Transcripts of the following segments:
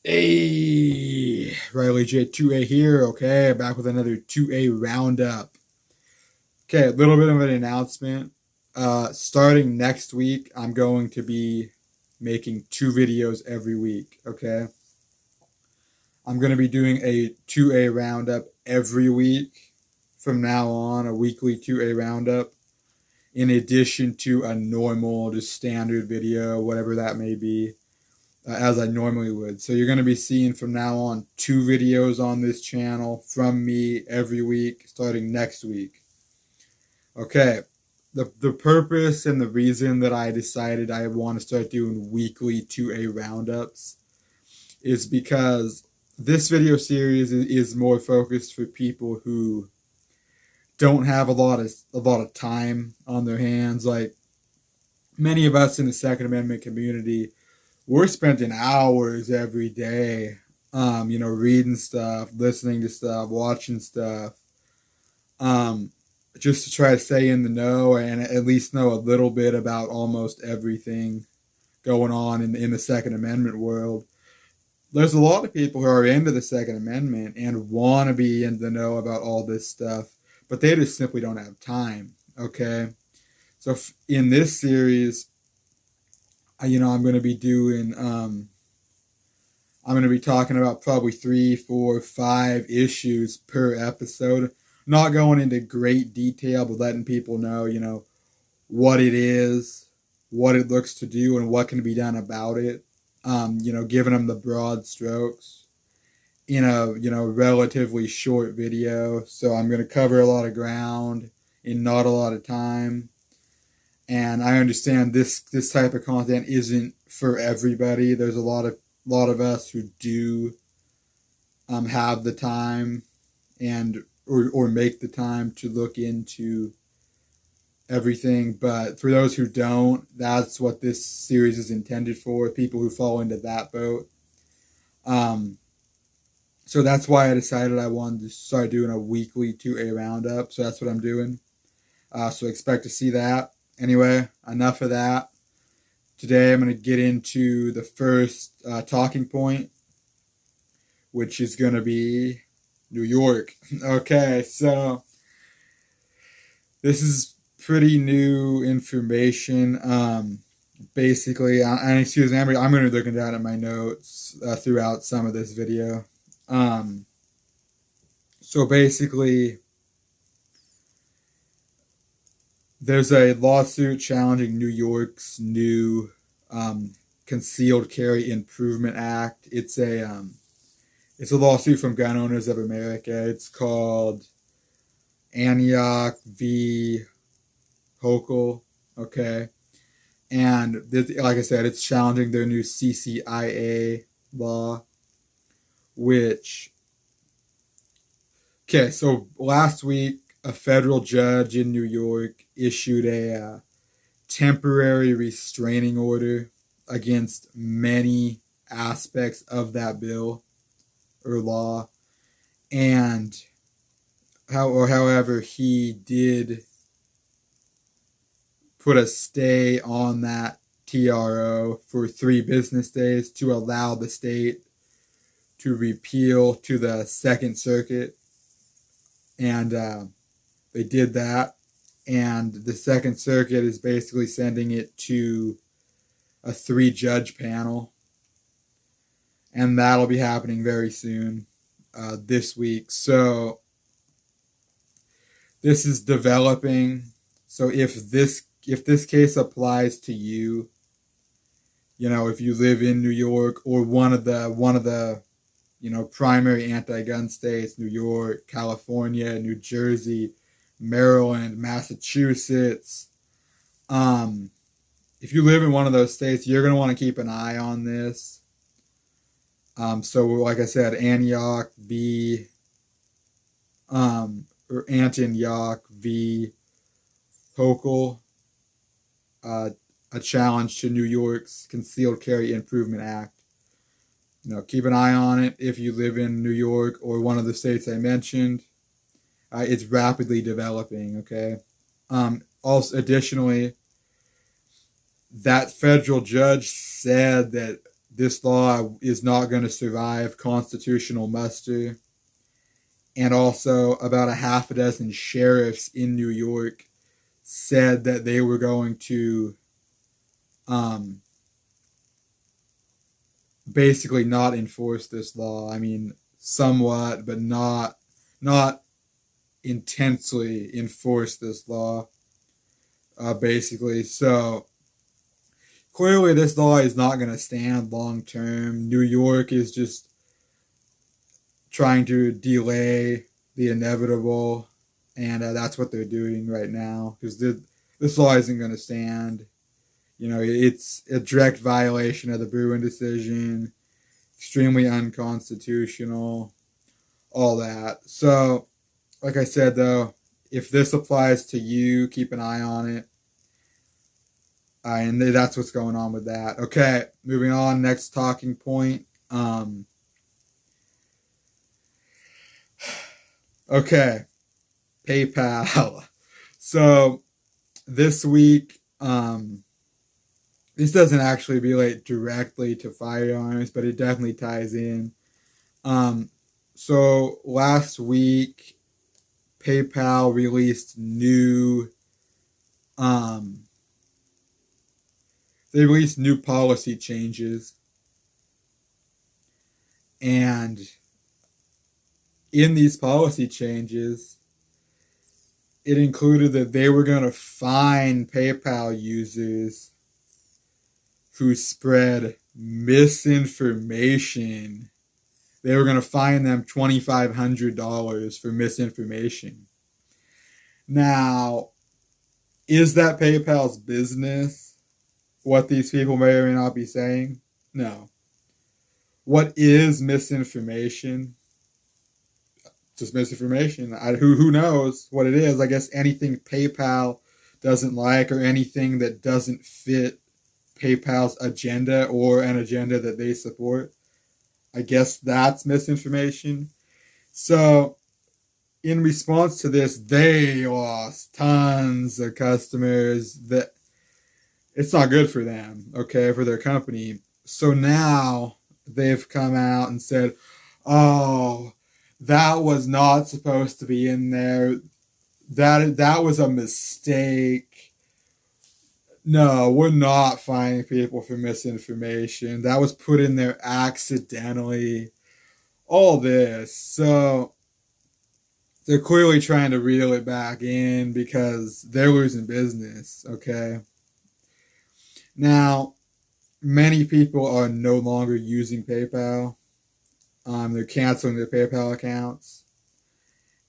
Hey, Riley J2A here. Okay, back with another 2A roundup. Okay, a little bit of an announcement. Starting next week, I'm going to be making two videos every week. Okay, I'm going to be doing a 2A roundup every week from now on, a weekly 2A roundup, in addition to a normal, just standard video, whatever that may be, as I normally would. So you're going to be seeing from now on two videos on this channel from me every week starting next week. Okay. The purpose and the reason that I decided I want to start doing weekly 2A roundups is because this video series is more focused for people who don't have a lot of time on their hands. Like many of us in the Second Amendment community, we're spending hours every day, reading stuff, listening to stuff, watching stuff, um, just to try to stay in the know and at least know a little bit about almost everything going on in the Second Amendment world. There's a lot of people who are into the Second Amendment and want to be in the know about all this stuff, but they just simply don't have time. Okay. So in this series, I'm going to be doing I'm going to be talking about probably 3, 4, 5 issues per episode. Not going into great detail, but letting people know, what it is, what it looks to do, and what can be done about it. Giving them the broad strokes in a, relatively short video. So I'm going to cover a lot of ground in not a lot of time. And I understand this type of content isn't for everybody. There's a lot of us who do have the time and or make the time to look into everything. But for those who don't, that's what this series is intended for. People who fall into that boat. So that's why I decided I wanted to start doing a weekly 2A roundup. So that's what I'm doing. So expect to see that. Anyway, enough of that. Today I'm going to get into the first talking point, which is going to be New York. Okay, so this is pretty new information. Basically, and excuse me, I'm going to be looking down at my notes throughout some of this video. So basically, there's a lawsuit challenging New York's new Concealed Carry Improvement Act. It's a lawsuit from Gun Owners of America. It's called Antioch v. Hochul. Okay, and like I said, it's challenging their new CCIA law, which. Okay, so last week, a federal judge in New York issued a temporary restraining order against many aspects of that bill or law. And however, he did put a stay on that TRO for 3 business days to allow the state to repeal to the Second Circuit. And they did that, and the Second Circuit is basically sending it to a 3-judge panel, and that'll be happening very soon this week. So this is developing. So if this case applies to you, if you live in New York or one of the primary anti-gun states, New York, California, New Jersey, Maryland, Massachusetts. If you live in one of those states, you're going to want to keep an eye on this. So like I said, Antioch v. Hochul, a challenge to New York's Concealed Carry Improvement Act. Keep an eye on it if you live in New York or one of the states I mentioned. It's rapidly developing, okay? Additionally, that federal judge said that this law is not going to survive constitutional muster. And also, about a half a dozen sheriffs in New York said that they were going to basically not enforce this law. I mean, somewhat, but not intensely enforce this law. Basically, so clearly this law is not going to stand long term. New York is just trying to delay the inevitable, and that's what they're doing right now, because this law isn't going to stand. You know, it's a direct violation of the Bruen decision, extremely unconstitutional, all that. So, like I said, though, if this applies to you, keep an eye on it. And that's what's going on with that. Okay, moving on. Next talking point. Okay, PayPal. So this week, this doesn't actually relate directly to firearms, but it definitely ties in. So last week, PayPal released new policy changes, and in these policy changes, it included that they were going to fine PayPal users who spread misinformation. They were going to fine them $2,500 for misinformation. Now, is that PayPal's business? What these people may or may not be saying? No. What is misinformation? Just misinformation. Who knows what it is? I guess anything PayPal doesn't like, or anything that doesn't fit PayPal's agenda or an agenda that they support. I guess that's misinformation. So, in response to this, they lost tons of customers. That it's not good for them, okay, for their company. So now they've come out and said, oh, that was not supposed to be in there. That was a mistake. No, we're not fining people for misinformation. That was put in there accidentally. All this. So they're clearly trying to reel it back in because they're losing business, okay? Now, many people are no longer using PayPal. They're canceling their PayPal accounts.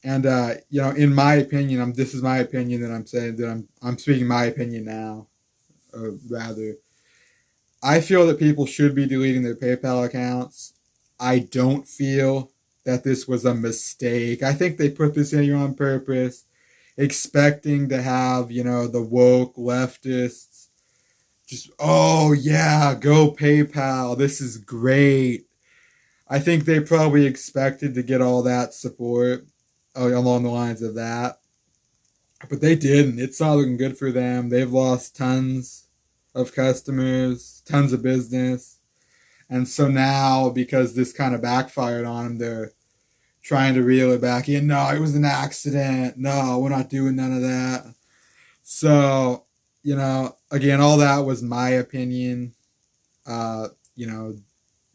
And, in my opinion, this is my opinion that I'm saying, that I'm speaking my opinion now. Or rather, I feel that people should be deleting their PayPal accounts. I don't feel that this was a mistake. I think they put this in here on purpose, expecting to have, the woke leftists just, oh yeah, go PayPal, this is great. I think they probably expected to get all that support along the lines of that. But they didn't. It's not looking good for them. They've lost tons of customers, tons of business. And so now, because this kind of backfired on them, they're trying to reel it back in. No, it was an accident. No, we're not doing none of that. So, again, all that was my opinion.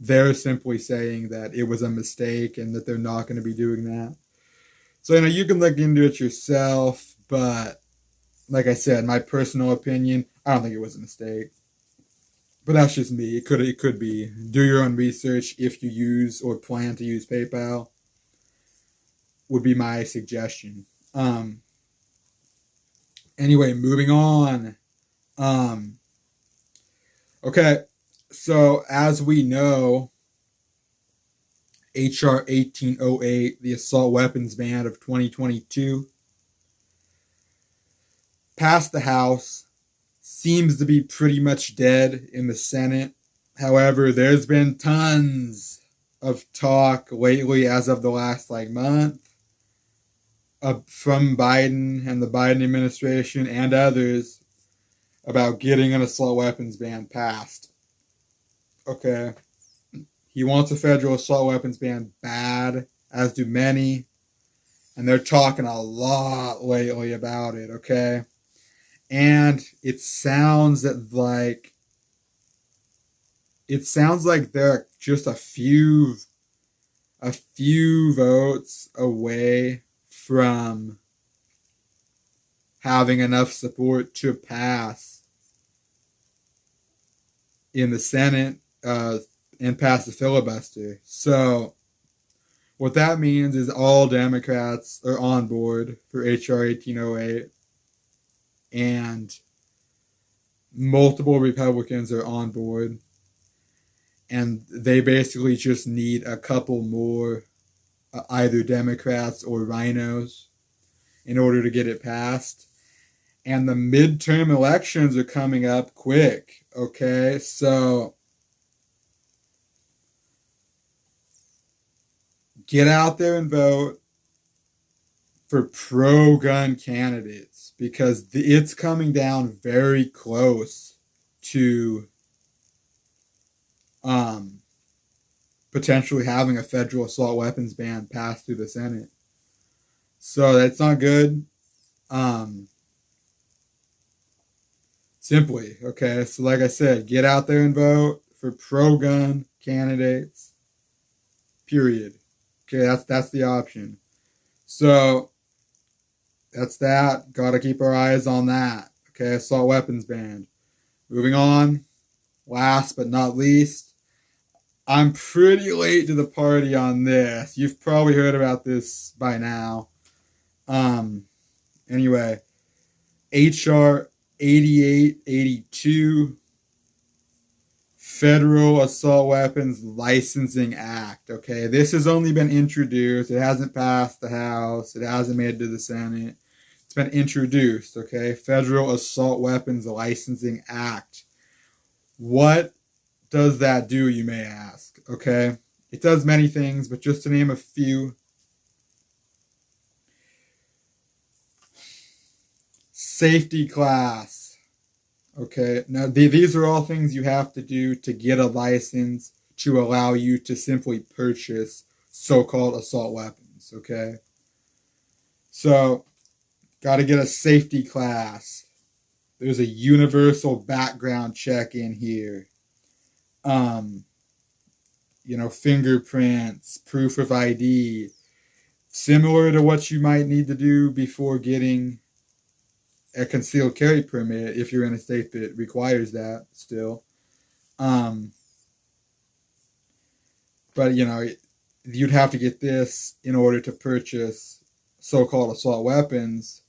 They're simply saying that it was a mistake and that they're not going to be doing that. So, you can look into it yourself, but like I said, my personal opinion, I don't think it was a mistake. But that's just me. It could be. Do your own research if you use or plan to use PayPal, would be my suggestion. Anyway, moving on. Okay, so as we know, HR 1808, the assault weapons ban of 2022, passed the House, seems to be pretty much dead in the Senate. However, there's been tons of talk lately, as of the last month, from Biden and the Biden administration and others about getting an assault weapons ban passed. Okay. He wants a federal assault weapons ban bad, as do many. And they're talking a lot lately about it, okay? And it sounds like they're just a few votes away from having enough support to pass in the Senate and pass the filibuster. So what that means is all Democrats are on board for H.R. 1808, and multiple Republicans are on board, and they basically just need a couple more either Democrats or rhinos in order to get it passed. And the midterm elections are coming up quick, okay? So get out there and vote for pro-gun candidates, because it's coming down very close to potentially having a federal assault weapons ban passed through the Senate. So that's not good. Simply, okay? So like I said, get out there and vote for pro-gun candidates. Period. Okay, that's the option. So that's that. Got to keep our eyes on that. Okay, assault weapons ban. Moving on. Last but not least, I'm pretty late to the party on this. You've probably heard about this by now. Anyway, HR 8882, Federal Assault Weapons Licensing Act. Okay, this has only been introduced. It hasn't passed the House. It hasn't made it to the Senate. It's been introduced. Okay, Federal Assault Weapons Licensing Act. What does that do, you may ask? Okay, it does many things, but just to name a few. Safety class. Okay, now these are all things you have to do to get a license to allow you to simply purchase so-called assault weapons. Okay, so got to get a safety class. There's a universal background check in here. Fingerprints, proof of ID, similar to what you might need to do before getting a concealed carry permit if you're in a state that requires that still. But you'd have to get this in order to purchase so-called assault weapons.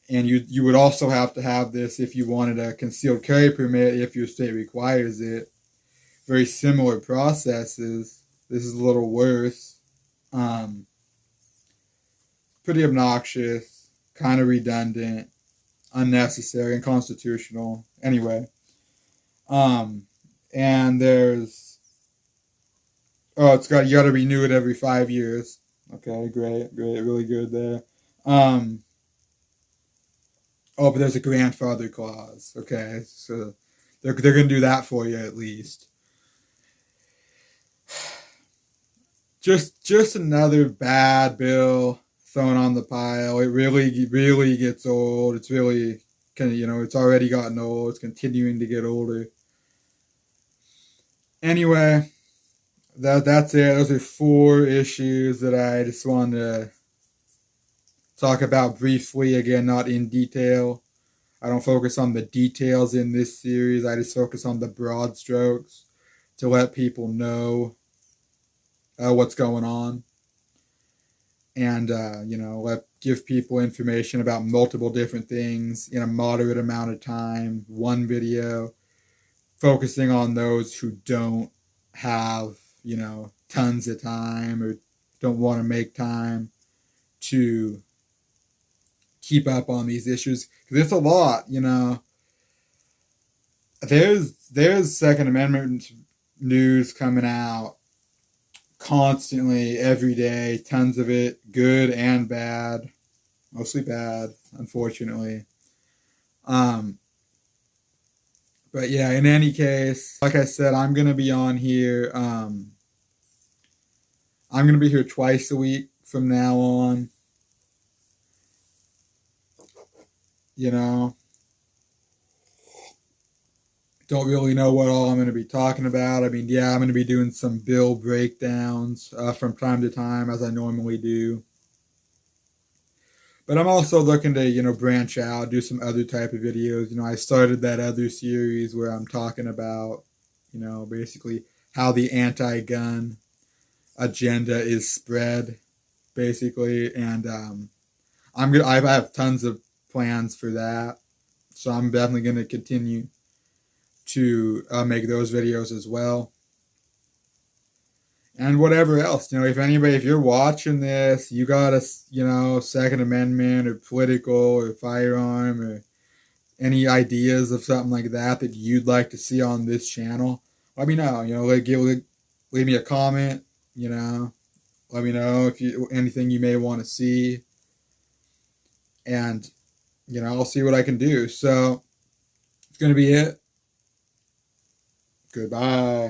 And you would also have to have this if you wanted a concealed carry permit if your state requires it. Very similar processes. This is a little worse. Pretty obnoxious, kind of redundant, unnecessary, unconstitutional. Anyway. And there's you got to renew it every 5 years. Okay, great, really good there. But there's a grandfather clause. Okay, so they're gonna do that for you at least. Just another bad bill thrown on the pile. It really gets old. It's really it's already gotten old. It's continuing to get older. Anyway, that's it. Those are 4 issues that I just wanted to talk about briefly. Again, not in detail. I don't focus on the details in this series. I just focus on the broad strokes to let people know what's going on, and give people information about multiple different things in a moderate amount of time. One video, focusing on those who don't have tons of time or don't want to make time to keep up on these issues, because it's a lot. There's Second Amendment news coming out constantly, every day, tons of it, good and bad, mostly bad, unfortunately. But yeah, in any case, like I said, I'm gonna be on here I'm going to be here twice a week from now on. You know, don't really know what all I'm going to be talking about. I mean, yeah, I'm going to be doing some bill breakdowns from time to time, as I normally do. But I'm also looking to, branch out, do some other type of videos. I started that other series where I'm talking about, basically how the anti-gun agenda is spread, basically. And I have tons of plans for that. So I'm definitely going to continue to make those videos as well. And whatever else, if you're watching this, you got a, Second Amendment or political or firearm or any ideas of something like that that you'd like to see on this channel, let me know. Leave me a comment. Let me know if you anything you may want to see, and I'll see what I can do. So it's gonna be it. Goodbye.